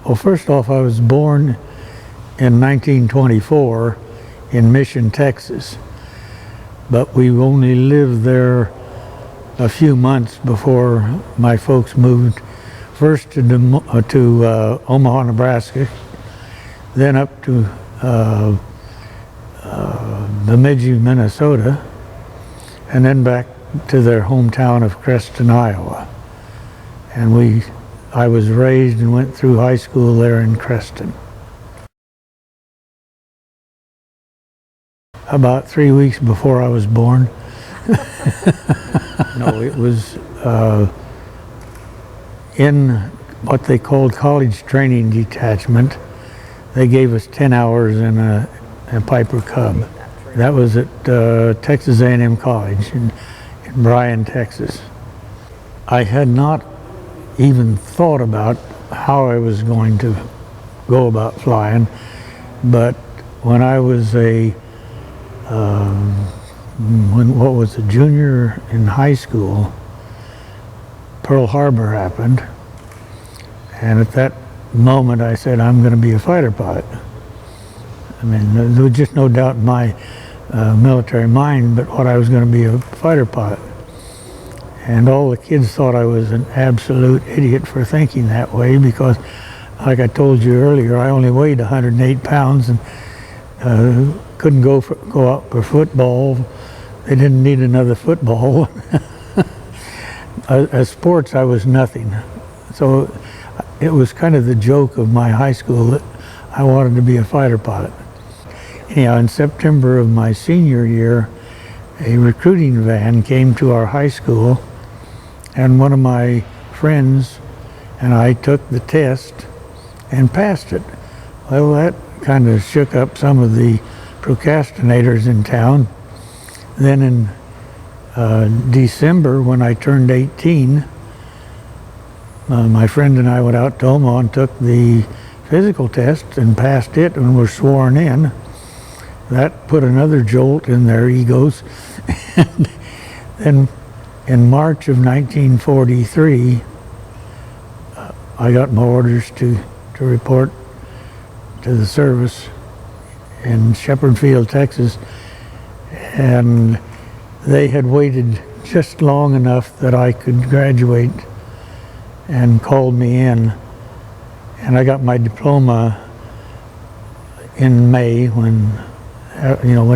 Well, first off, I was born in 1924 in Mission, Texas, but we only lived there a few months before my folks moved first to Omaha, Nebraska, then up to Bemidji, Minnesota, and then back to their hometown of Creston, Iowa. And I was raised and went through high school there in Creston. About 3 weeks before I was born. No, it was in what they called college training detachment. They gave us 10 hours in a Piper Cub. That was at Texas A&M College in Bryan, Texas. I had not even thought about how I was going to go about flying, but when I was a junior in high school, Pearl Harbor happened, and at that moment I said, I'm going to be a fighter pilot. I mean, there was just no doubt in my military mind but what I was going to be a fighter pilot. And all the kids thought I was an absolute idiot for thinking that way because, like I told you earlier, I only weighed 108 pounds and couldn't go out for football. They didn't need another football. As sports, I was nothing. So it was kind of the joke of my high school that I wanted to be a fighter pilot. Anyhow, in September of my senior year, a recruiting van came to our high school, and one of my friends and I took the test and passed it. Well, that kind of shook up some of the procrastinators in town. Then in December, when I turned 18, my friend and I went out to Omaha and took the physical test and passed it and were sworn in. That put another jolt in their egos. And then in March of 1943, I got my orders to report to the service in Shepherd Field, Texas, and they had waited just long enough that I could graduate and called me in, and I got my diploma in May went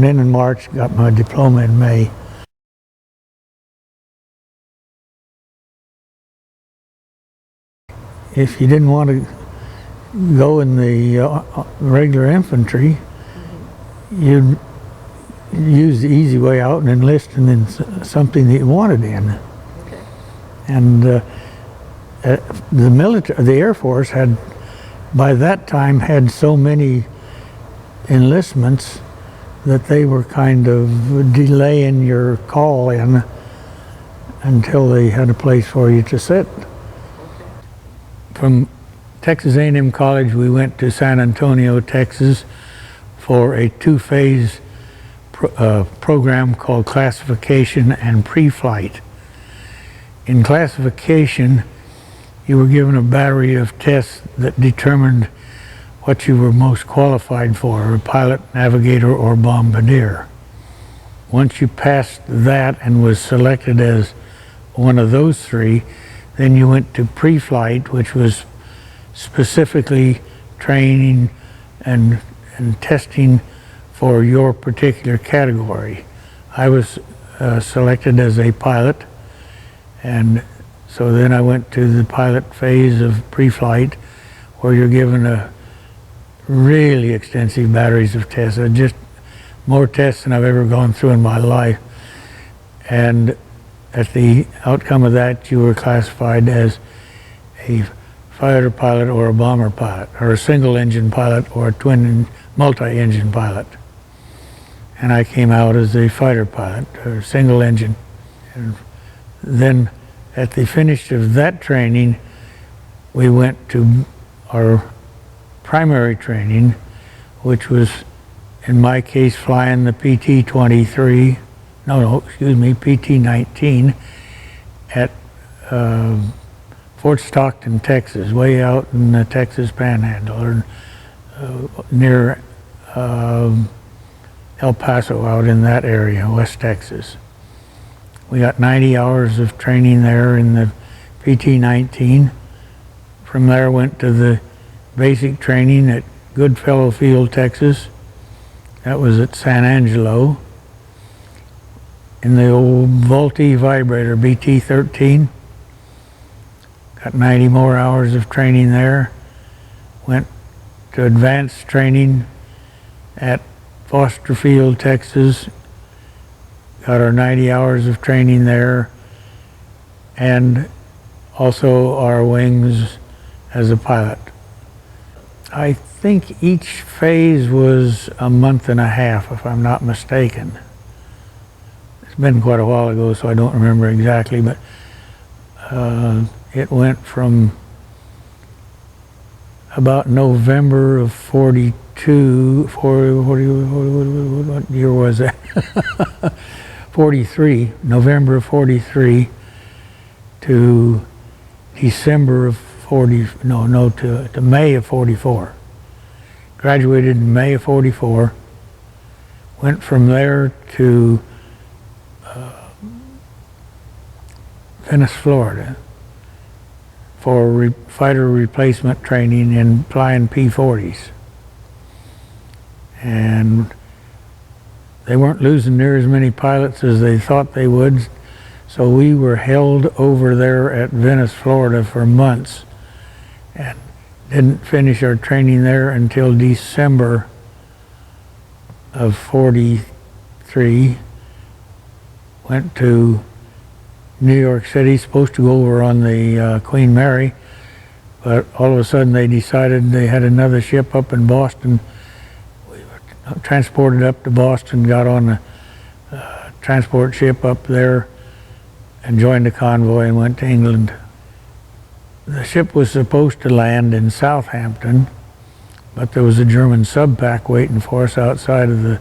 in March, got my diploma in May. If you didn't want to go in the regular infantry, you'd use the easy way out and enlist in something that you wanted in. Okay. And the Air Force had, by that time, had so many enlistments that they were kind of delaying your call in until they had a place for you to sit. Okay. From Texas A&M College, we went to San Antonio, Texas, for a two-phase program called classification and pre-flight. In classification, you were given a battery of tests that determined what you were most qualified for, a pilot, navigator, or bombardier. Once you passed that and was selected as one of those three, then you went to pre-flight, which was specifically training and testing for your particular category. I was selected as a pilot, and so then I went to the pilot phase of pre-flight, where you're given a really extensive batteries of tests, just more tests than I've ever gone through in my life. And at the outcome of that, you were classified as a fighter pilot or a bomber pilot, or a single engine pilot or a multi-engine pilot. And I came out as a fighter pilot, or single engine. And then at the finish of that training, we went to our primary training, which was, in my case, flying the PT-23, PT-19 at Fort Stockton, Texas, way out in the Texas Panhandle, or near El Paso, out in that area, West Texas. We got 90 hours of training there in the PT-19. From there went to the basic training at Goodfellow Field, Texas. That was at San Angelo. In the old Vultee vibrator, BT-13. Got 90 more hours of training there. Went to advanced training at Foster Field, Texas. Got our 90 hours of training there, and also our wings as a pilot. I think each phase was a month and a half, if I'm not mistaken. It's been quite a while ago, so I don't remember exactly, but it went from about November of 42, what year was that? 43, November of 43 to December of 40, to May of 44. Graduated in May of 44. Went from there to Venice, Florida for fighter replacement training in flying P-40s. And they weren't losing near as many pilots as they thought they would, so we were held over there at Venice, Florida for months, and didn't finish our training there until December of 43. Went to New York City, supposed to go over on the Queen Mary, but all of a sudden they decided they had another ship up in Boston. We were transported up to Boston, got on a transport ship up there and joined the convoy and went to England. The ship was supposed to land in Southampton, but there was a German sub-pack waiting for us outside of the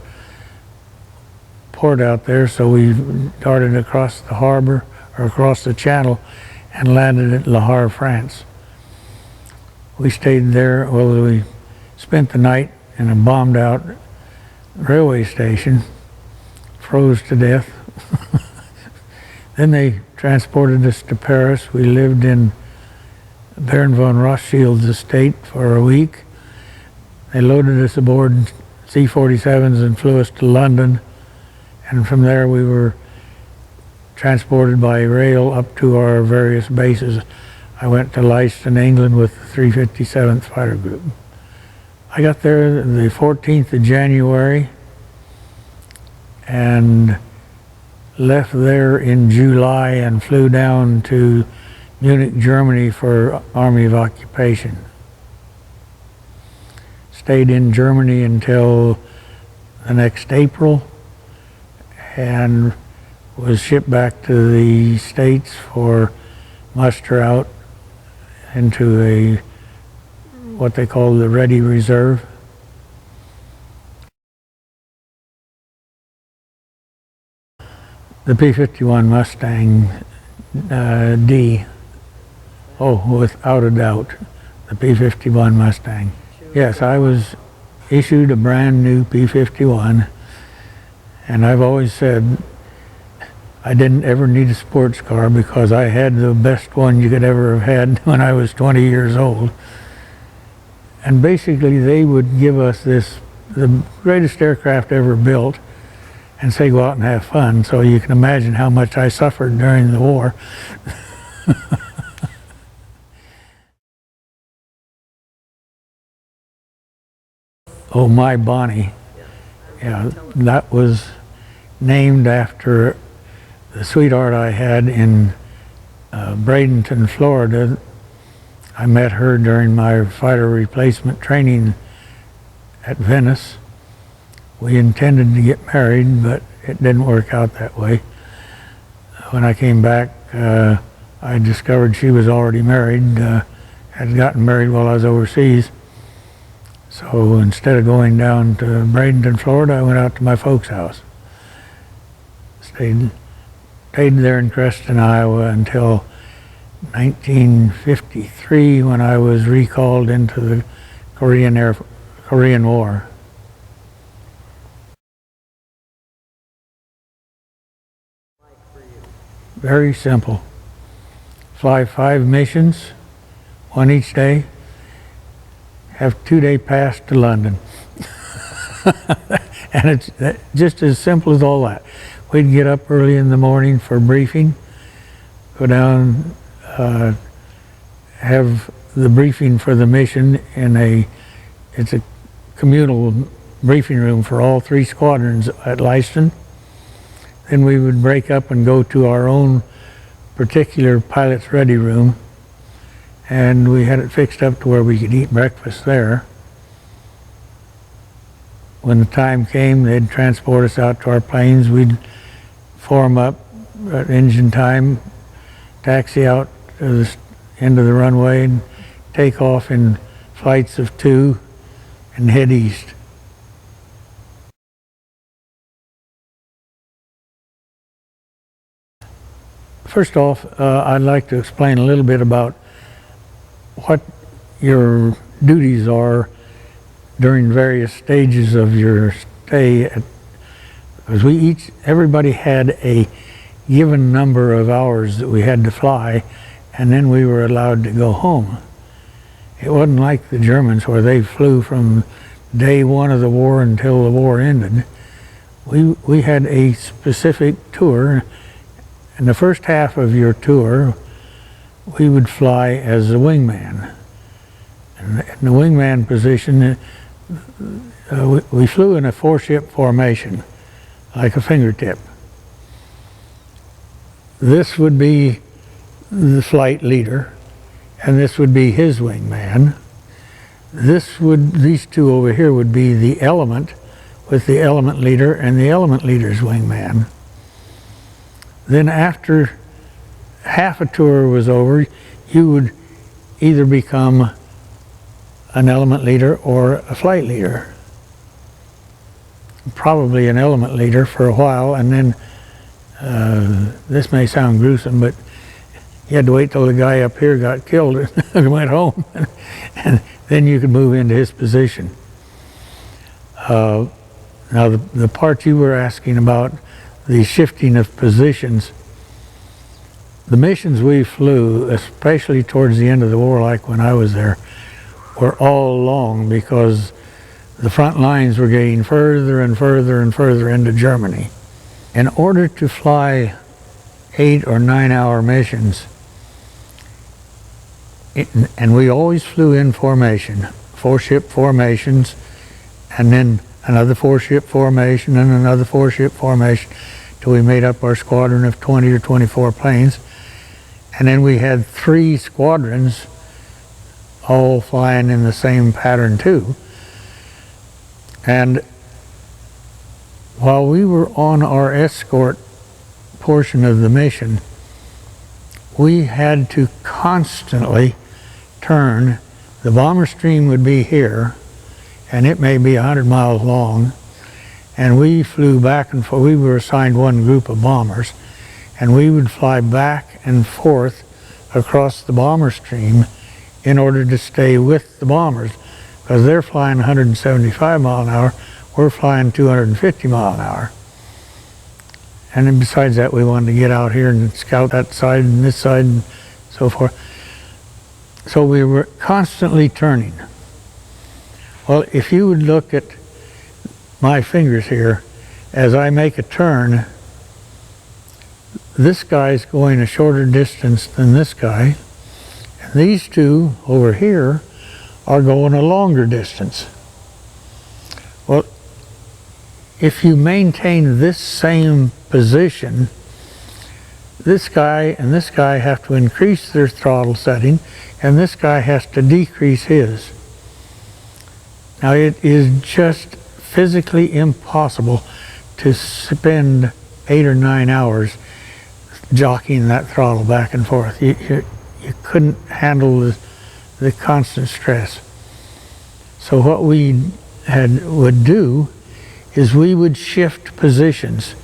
port out there, so we darted across the harbor, or across the channel, and landed at Le Havre, France. We stayed there, well, we spent the night in a bombed out railway station, froze to death. Then they transported us to Paris. We lived in Baron von Rothschild's estate for a week. They loaded us aboard C-47s and flew us to London, and from there we were transported by rail up to our various bases. I went to Leicester, England with the 357th Fighter Group. I got there the 14th of January and left there in July and flew down to Munich, Germany for Army of Occupation. Stayed in Germany until the next April and was shipped back to the States for muster out into a what they call the Ready Reserve. The P-51 Mustang D. Oh, without a doubt, the P-51 Mustang. Yes, I was issued a brand new P-51, and I've always said I didn't ever need a sports car because I had the best one you could ever have had when I was 20 years old. And basically they would give us this, the greatest aircraft ever built, and say go out and have fun. So you can imagine how much I suffered during the war. Oh, my Bonnie. Yeah, that was named after the sweetheart I had in Bradenton, Florida. I met her during my fighter replacement training at Venice. We intended to get married, but it didn't work out that way. When I came back, I discovered she was already married, had gotten married while I was overseas. So instead of going down to Bradenton, Florida, I went out to my folks' house. Stayed there in Creston, Iowa until 1953 when I was recalled into the Korean War. Very simple. Fly 5 missions, 1 each day, have 2-day pass to London. And it's just as simple as all that. We'd get up early in the morning for briefing, go down, have the briefing for the mission it's a communal briefing room for all 3 squadrons at Leiston. Then we would break up and go to our own particular pilot's ready room, and we had it fixed up to where we could eat breakfast there. When the time came, they'd transport us out to our planes. We'd form up at engine time, taxi out to the end of the runway, and take off in flights of 2 and head east. First off, I'd like to explain a little bit about what your duties are during various stages of your stay because everybody had a given number of hours that we had to fly, and then we were allowed to go home. It wasn't like the Germans where they flew from day 1 of the war until the war ended. We had a specific tour. In the first half of your tour, we would fly as a wingman. And in the wingman position, we flew in a 4-ship formation, like a fingertip. This would be the flight leader, and this would be his wingman. These 2 over here would be the element, with the element leader and the element leader's wingman. Then after half a tour was over, you would either become an element leader or a flight leader. Probably an element leader for a while, and then this may sound gruesome, but you had to wait till the guy up here got killed and went home, and then you could move into his position. Now the part you were asking about, the shifting of positions, the missions we flew, especially towards the end of the war, like when I was there, were all long because the front lines were getting further and further and further into Germany. In order to fly 8 or 9 hour missions, and we always flew in formation, 4-ship formations, and then another 4-ship formation and another 4-ship formation till we made up our squadron of 20 or 24 planes. And then we had 3 squadrons all flying in the same pattern too. And while we were on our escort portion of the mission, we had to constantly turn. The bomber stream would be here, and it may be 100 miles long, and we flew back and forth. We were assigned 1 group of bombers, and we would fly back and forth across the bomber stream in order to stay with the bombers, because they're flying 175 mile an hour, we're flying 250 mile an hour. And then besides that, we wanted to get out here and scout that side and this side and so forth. So we were constantly turning. Well, if you would look at my fingers here, as I make a turn, this guy's going a shorter distance than this guy, and these 2 over here are going a longer distance. Well, if you maintain this same position, this guy and this guy have to increase their throttle setting, and this guy has to decrease his. Now, it is just physically impossible to spend 8 or 9 hours jockeying that throttle back and forth. You couldn't handle the constant stress. So what we would do is we would shift positions.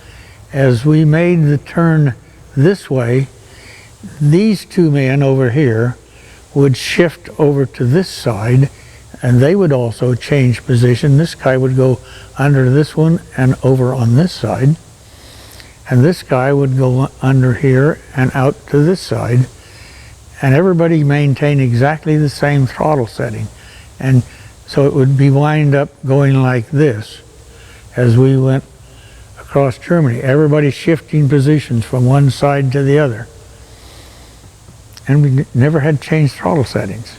As we made the turn this way, these two men over here would shift over to this side, and they would also change position. This guy would go under this one and over on this side, and this guy would go under here and out to this side, and everybody maintained exactly the same throttle setting. And so it would be wind up going like this as we went across Germany, everybody shifting positions from one side to the other. And we never had changed throttle settings.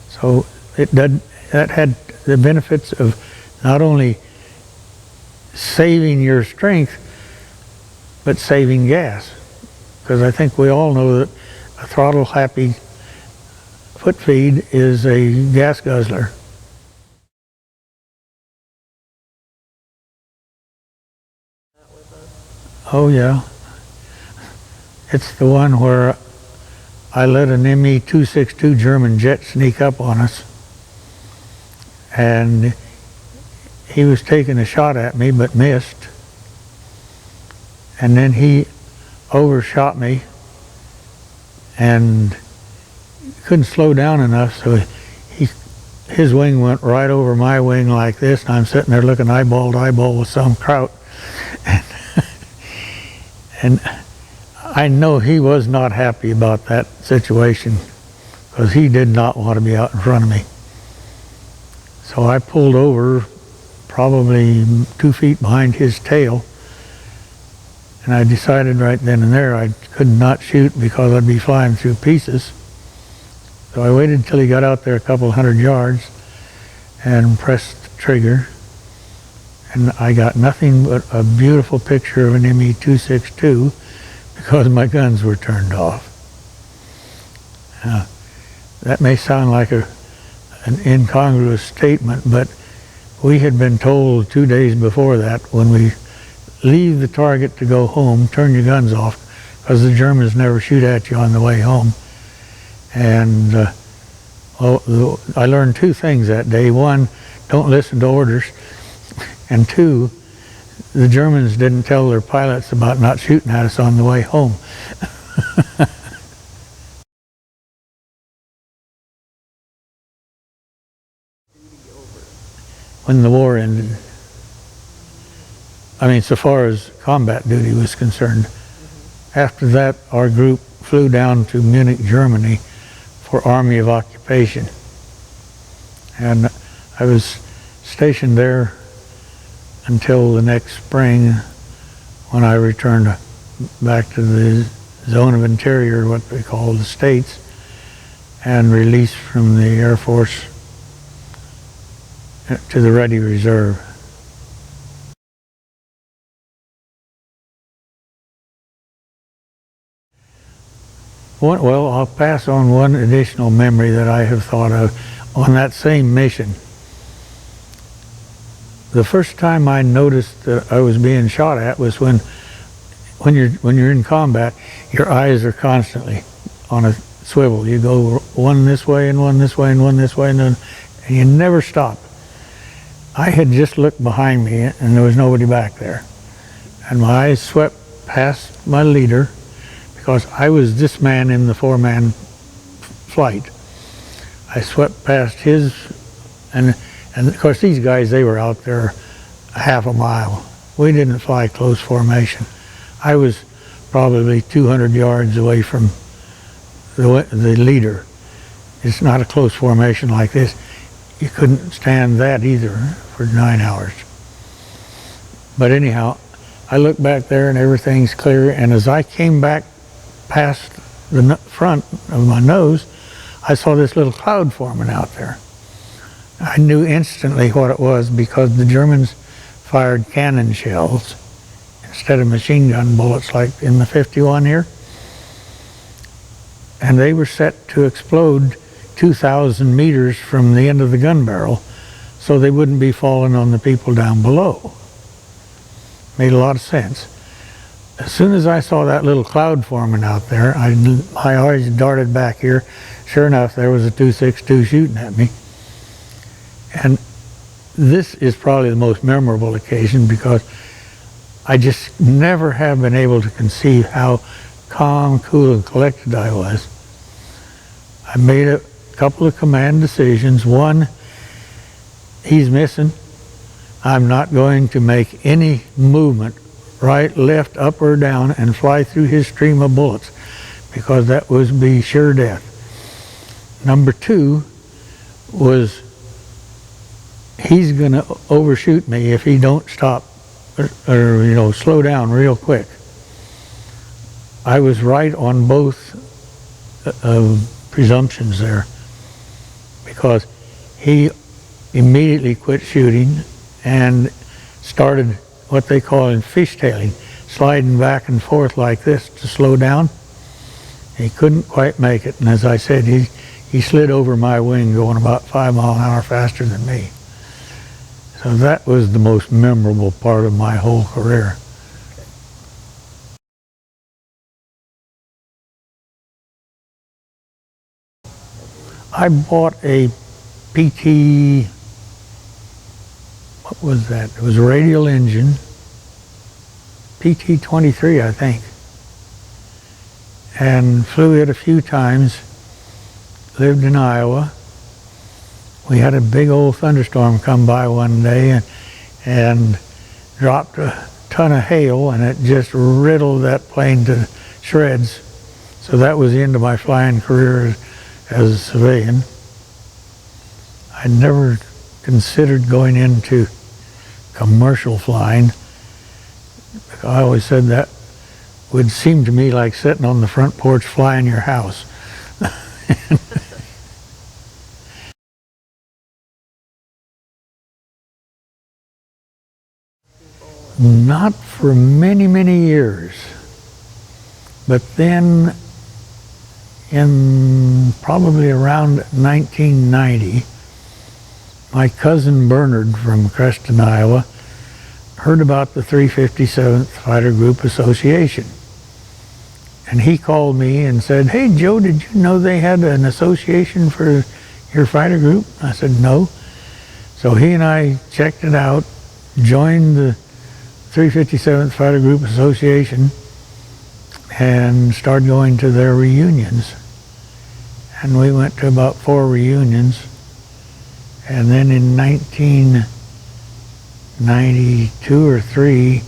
So that had the benefits of not only saving your strength, but saving gas. Because I think we all know that a throttle-happy foot feed is a gas guzzler. Oh yeah. It's the one where I let an Me-262 German jet sneak up on us, and he was taking a shot at me but missed, and then he overshot me and couldn't slow down enough, so his wing went right over my wing like this, and I'm sitting there looking eyeball to eyeball with some kraut. And I know he was not happy about that situation, because he did not want to be out in front of me. So I pulled over probably 2 feet behind his tail, and I decided right then and there I could not shoot because I'd be flying through pieces. So I waited till he got out there a couple hundred yards and pressed the trigger, and I got nothing but a beautiful picture of an Me-262 because my guns were turned off. That may sound like an incongruous statement, but we had been told 2 days before that, when we leave the target to go home, turn your guns off, because the Germans never shoot at you on the way home. And I learned 2 things that day. One, don't listen to orders. And 2, the Germans didn't tell their pilots about not shooting at us on the way home. When the war ended, I mean, so far as combat duty was concerned, after that our group flew down to Munich, Germany for Army of Occupation. And I was stationed there until the next spring, when I returned back to the zone of interior, what they call the States, and released from the Air Force to the Ready Reserve. Well, I'll pass on one additional memory that I have thought of on that same mission. The first time I noticed that I was being shot at was when you're in combat, your eyes are constantly on a swivel. You go one this way and one this way and one this way, and you never stop. I had just looked behind me and there was nobody back there, and my eyes swept past my leader, because I was this man in the 4-man flight. I swept past his, and of course these guys, they were out there a half a mile. We didn't fly close formation. I was probably 200 yards away from the leader. It's not a close formation like this. You couldn't stand that either for 9 hours. But anyhow, I look back there and everything's clear, and as I came back past the front of my nose, I saw this little cloud forming out there. I knew instantly what it was, because the Germans fired cannon shells instead of machine gun bullets like in the 51 here. And they were set to explode 2,000 meters from the end of the gun barrel, so they wouldn't be falling on the people down below. Made a lot of sense. As soon as I saw that little cloud forming out there, my eyes darted back here. Sure enough, there was a 262 shooting at me. And this is probably the most memorable occasion, because I just never have been able to conceive how calm, cool, and collected I was. I made a couple of command decisions. One, he's missing. I'm not going to make any movement, right, left, up, or down, and fly through his stream of bullets, because that would be sure death. Number two was, he's going to overshoot me if he don't stop or slow down real quick. I was right on both presumptions there, because he immediately quit shooting and started what they call fishtailing, sliding back and forth like this to slow down. He couldn't quite make it, and as I said, he slid over my wing going about 5 miles an hour faster than me. So that was the most memorable part of my whole career. I bought a PT, what was that? It was a radial engine, PT-23, I think, and flew it a few times. Lived in Iowa. We had a big old thunderstorm come by one day and dropped a ton of hail, and it just riddled that plane to shreds. So that was the end of my flying career as a civilian. I never considered going into commercial flying. I always said that would seem to me like sitting on the front porch flying your house. Not for many, many years. But then in probably around 1990, my cousin Bernard from Creston, Iowa, heard about the 357th Fighter Group Association. And he called me and said, "Hey Joe, did you know they had an association for your fighter group?" I said, "No." So he and I checked it out, joined the 357th Fighter Group Association, and started going to their reunions. And we went to about 4 reunions. And then in 1992 or 3,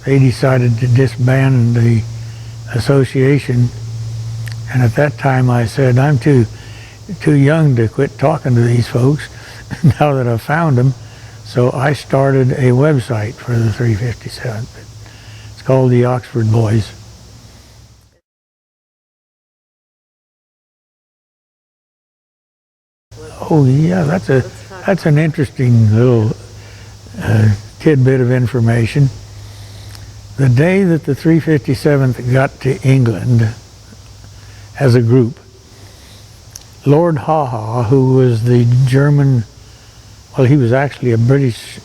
they decided to disband the association. And at that time I said, I'm too young to quit talking to these folks now that I've found them. So I started a website for the 357th. It's called the Yoxford Boys. Oh yeah, that's an interesting little tidbit of information. The day that the 357th got to England as a group, Lord Haha, who was the German, well, he was actually a British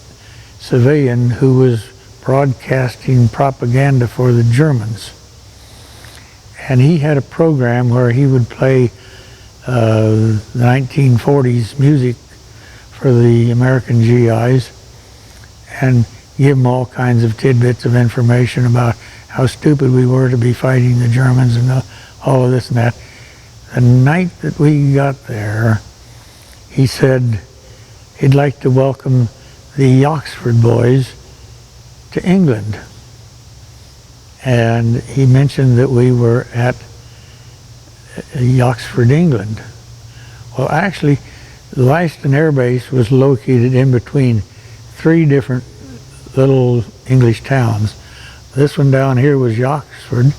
civilian who was broadcasting propaganda for the Germans. And he had a program where he would play the 1940s music for the American GIs and give them all kinds of tidbits of information about how stupid we were to be fighting the Germans and all of this and that. The night that we got there, he said he'd like to welcome the Yoxford Boys to England. And he mentioned that we were at Yoxford, England. Well, actually, Leiston Air Base was located in between 3 different little English towns. This one down here was Yoxford,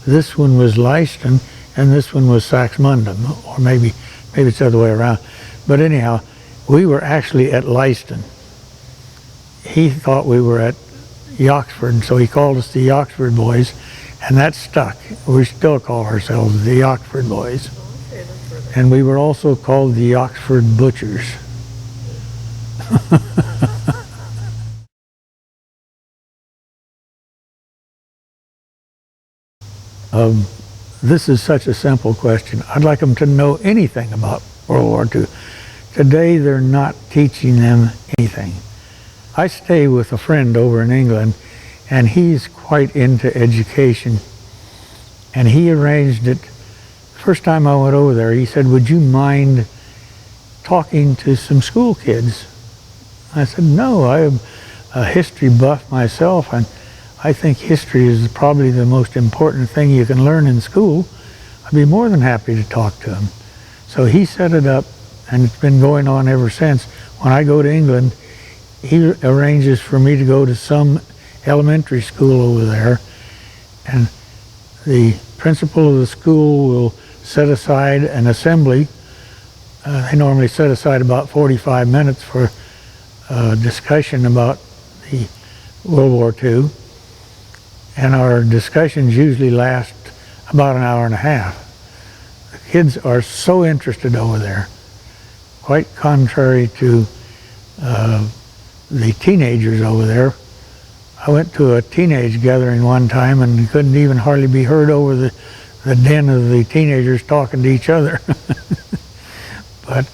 this one was Leiston, and this one was Saxmundham, or maybe it's the other way around. But anyhow, we were actually at Leiston. He thought we were at Yoxford, so he called us the Yoxford Boys, and that stuck. We still call ourselves the Yoxford Boys. And we were also called the Yoxford Butchers. This is such a simple question. I'd like them to know anything about World War II. Today they're not teaching them anything. I stay with a friend over in England, and he's quite into education. And he arranged it. First time I went over there, he said, "Would you mind talking to some school kids?" I said, "No, I'm a history buff myself, and I think history is probably the most important thing you can learn in school. I'd be more than happy to talk to them." So he set it up, and it's been going on ever since. When I go to England, he arranges for me to go to some elementary school over there, and the principal of the school will set aside an assembly. They normally set aside about 45 minutes for discussion about the World War II, and our discussions usually last about an hour and a half. The kids are so interested over there, quite contrary to the teenagers over there. I went to a teenage gathering one time and couldn't even hardly be heard over the din of the teenagers talking to each other. But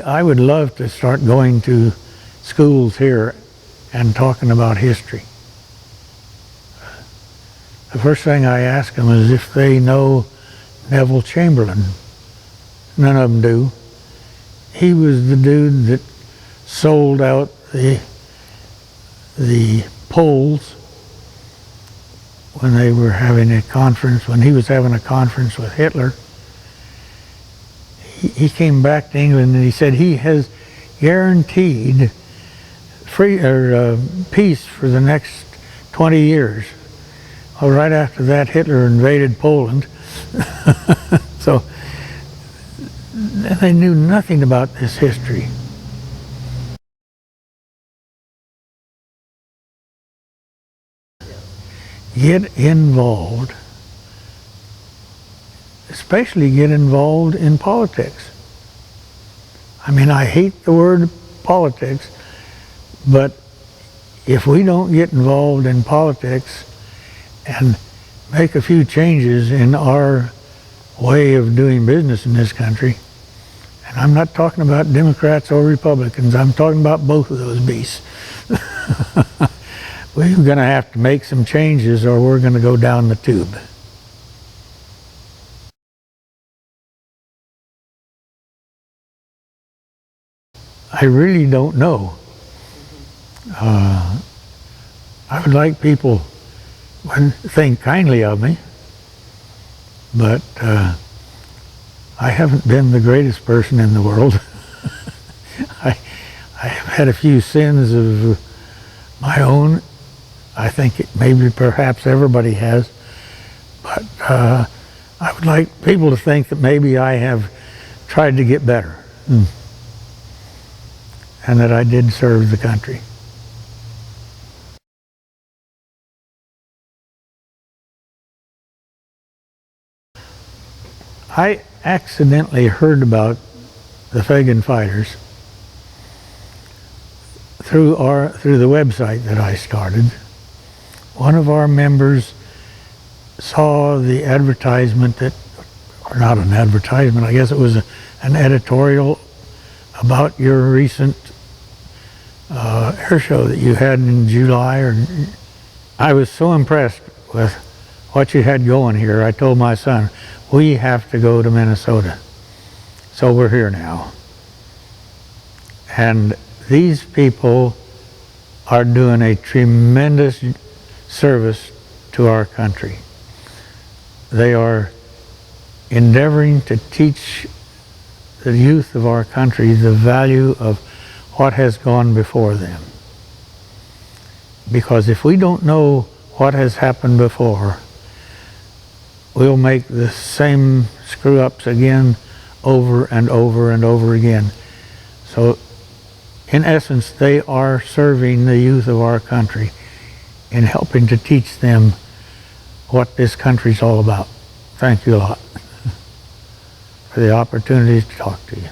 I would love to start going to schools here and talking about history. The first thing I ask them is if they know Neville Chamberlain. None of them do. He was the dude that sold out the Poles when they were having a conference, when he was having a conference with Hitler. He came back to England and he said he has guaranteed peace for the next 20 years. Well, right after that, Hitler invaded Poland. So they knew nothing about this history. Get involved, especially get involved in politics. I mean, I hate the word politics, but if we don't get involved in politics and make a few changes in our way of doing business in this country, and I'm not talking about Democrats or Republicans, I'm talking about both of those beasts. We're going to have to make some changes or we're going to go down the tube. I really don't know. I would like people to think kindly of me, but I haven't been the greatest person in the world. I have had a few sins of my own. I think maybe perhaps everybody has, but I would like people to think that maybe I have tried to get better and that I did serve the country. I accidentally heard about the Fagan fighters through the website that I started. One of our members saw the advertisement or not an advertisement, I guess it was an editorial about your recent air show that you had in July. I was so impressed with what you had going here, I told my son, we have to go to Minnesota. So we're here now. And these people are doing a tremendous service to our country. They are endeavoring to teach the youth of our country the value of what has gone before them. Because if we don't know what has happened before, we'll make the same screw-ups again over and over and over again. So in essence, they are serving the youth of our country in helping to teach them what this country's all about. Thank you a lot for the opportunity to talk to you.